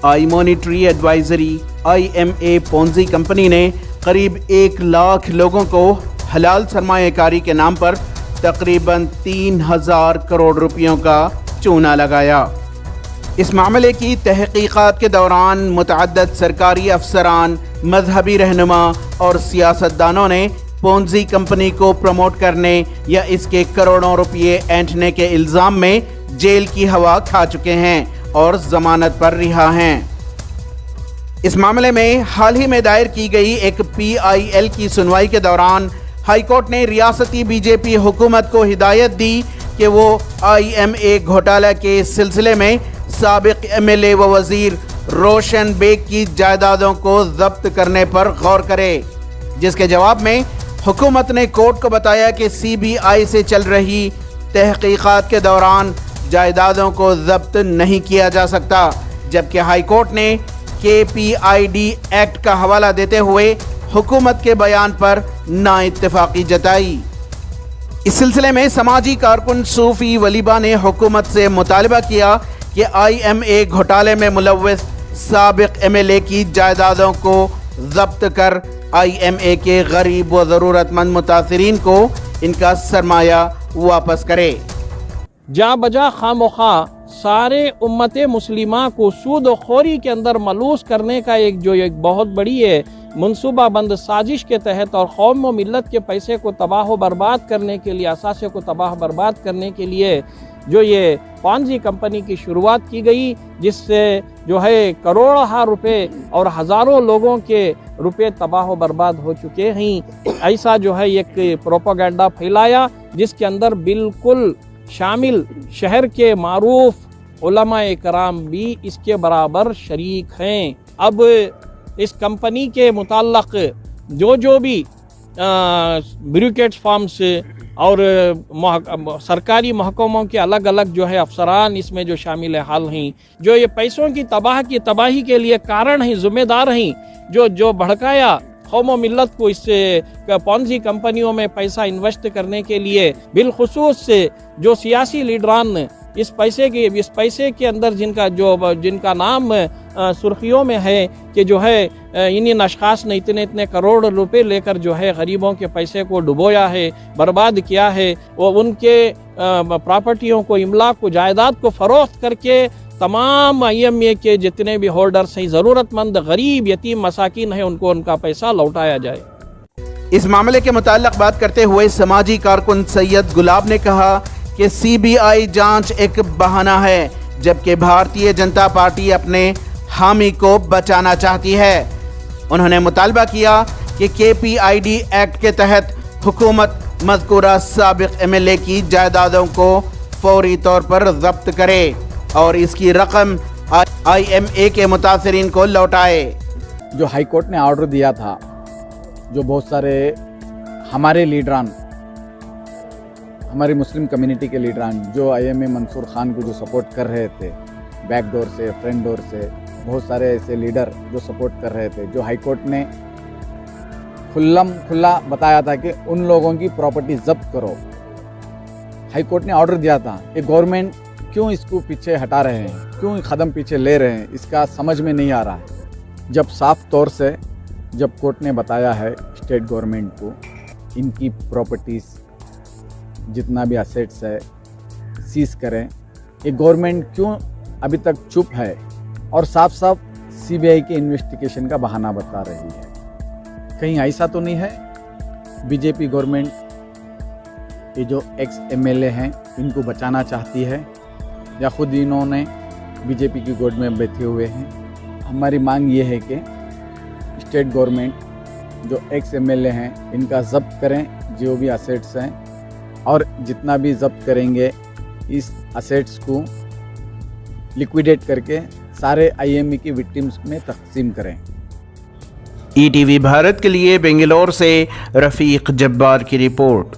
आई monetary advisory IMA Ponzi company ने करीब 1 लाख लोगों को हलाल सरमायाकारी के नाम पर तकरीबन 3000 करोड़ रुपयों का चूना लगाया। इस मामले की तहकीकात के दौरान मुतअद्दिद सरकारी अफसरान, मजहबी रहनुमा और सियासतदानों ने पोंजी कंपनी को प्रमोट करने या इसके करोड़ों रुपये ऐंठने के इल्ज़ाम में जेल की हवा खा चुके हैं और जमानत पर रिहा हैं। इस मामले में हाल ही में दायर की गई एक PIL की सुनवाई के दौरान हाईकोर्ट ने रियासती बीजेपी हुकूमत को हिदायत दी कि वो IMA घोटाला के सिलसिले में साबिक MLA व वजीर रोशन बेग की जायदादों को जब्त करने पर गौर करे, जिसके जवाब में हुकूमत ने कोर्ट को बताया कि CBI से चल रही तहकीकात के दौरान जायदादों को जब्त नहीं किया जा सकता, जबकि हाईकोर्ट ने KPID एक्ट का हवाला देते हुए हुकूमत के बयान पर नाइत्तेफाकी जताई। इस सिलसिले में समाजी कारकुन सूफी वलीबा ने हुकूमत से मुतालबा किया कि IMA घोटाले में मुलव्वस साबिक MLA की जायदादों को जब्त कर IMA के गरीब व ज़रूरतमंद मुतासिरीन को इनका सरमाया वापस करे। जा बजा खामोखा सारे उम्मत मुस्लिमा को सूद और खोरी के अंदर मलूस करने का एक बहुत बड़ी है मनसूबाबंद साजिश के तहत और कौम व मिल्लत के पैसे को तबाह व बर्बाद करने के लिए, असासे को तबाह बर्बाद करने के लिए जो ये पोंजी कंपनी की शुरुआत की गई, जिससे जो है करोड़ों रुपए और हज़ारों लोगों के रुपए तबाह व बर्बाद हो चुके हैं। ऐसा जो है एक प्रोपेगेंडा फैलाया जिसके अंदर बिल्कुल शामिल शहर के मारूफ उलमाए कराम भी इसके बराबर शरीक हैं। अब इस कंपनी के मुताल्लक़ जो भी ब्यूरोक्रेट्स फॉर्म्स और सरकारी महकमों के अलग अलग जो है अफसरान इसमें जो शामिल हाल हैं, जो ये पैसों की तबाही के लिए कारण हैं, ज़िम्मेदार हैं, जो भड़काया कौम व मिल्लत को इससे पोंजी कंपनियों में पैसा इन्वेस्ट करने के लिए, बिलखुसूस से जो सियासी लीडरान इस पैसे के अंदर जिनका नाम सुर्खियों में है कि जो है इन्हीं अशखास ने इतने करोड़ रुपए लेकर जो है गरीबों के पैसे को डुबोया है, बर्बाद किया है, वो उनके प्रॉपर्टियों को, इमलाक को, जायदाद को फरोख्त करके तमाम IMA के जितने भी होल्डर्स हैं, ज़रूरतमंद गरीब यतीम मसाकिन हैं, उनको उनका पैसा लौटाया जाए। इस मामले के मुताल्लिक़ बात करते हुए समाजी कारकुन सैयद गुलाब ने कहा कि CBI जांच एक बहाना है, जबकि भारतीय जनता पार्टी अपने हामी को बचाना चाहती है। उन्होंने मुतालबा किया कि KPID एक्ट के तहत हुकूमत मज़कूरा साबिक MLA की जायदादों को फौरी तौर पर जब्त करे और इसकी रकम IMA के मुतासिरीन को लौटाए। जो हाई कोर्ट ने ऑर्डर दिया था, जो बहुत सारे हमारे लीडरान, हमारी मुस्लिम कम्युनिटी के लीडरान जो IMA मंसूर खान को जो सपोर्ट कर रहे थे, बैक डोर से, फ्रंट डोर से, बहुत सारे ऐसे लीडर जो सपोर्ट कर रहे थे, जो हाई कोर्ट ने खुला बताया था कि उन लोगों की प्रॉपर्टी जब्त करो। हाई कोर्ट ने ऑर्डर दिया था कि गवर्नमेंट क्यों इसको पीछे हटा रहे हैं, क्यों कदम पीछे ले रहे हैं, इसका समझ में नहीं आ रहा है। जब साफ तौर से जब कोर्ट ने बताया है स्टेट गवर्नमेंट को इनकी प्रॉपर्टीज़ जितना भी असेट्स है सीज करें, ये गवर्नमेंट क्यों अभी तक चुप है और साफ साफ CBI के इन्वेस्टिगेशन का बहाना बता रही है? कहीं ऐसा तो नहीं है बीजेपी गवर्नमेंट ये जो एक्स MLA हैं इनको बचाना चाहती है, या खुद इन्होंने बीजेपी की गोद में बैठे हुए हैं? हमारी मांग ये है कि स्टेट गवर्नमेंट जो एक्स MLA हैं इनका जब्त करें, जो भी असेट्स हैं, और जितना भी जब्त करेंगे इस असेट्स को लिक्विडेट करके सारे IMA की विक्टिम्स में तकसीम करें। ETV भारत के लिए बेंगलोर से रफ़ीक जब्बार की रिपोर्ट।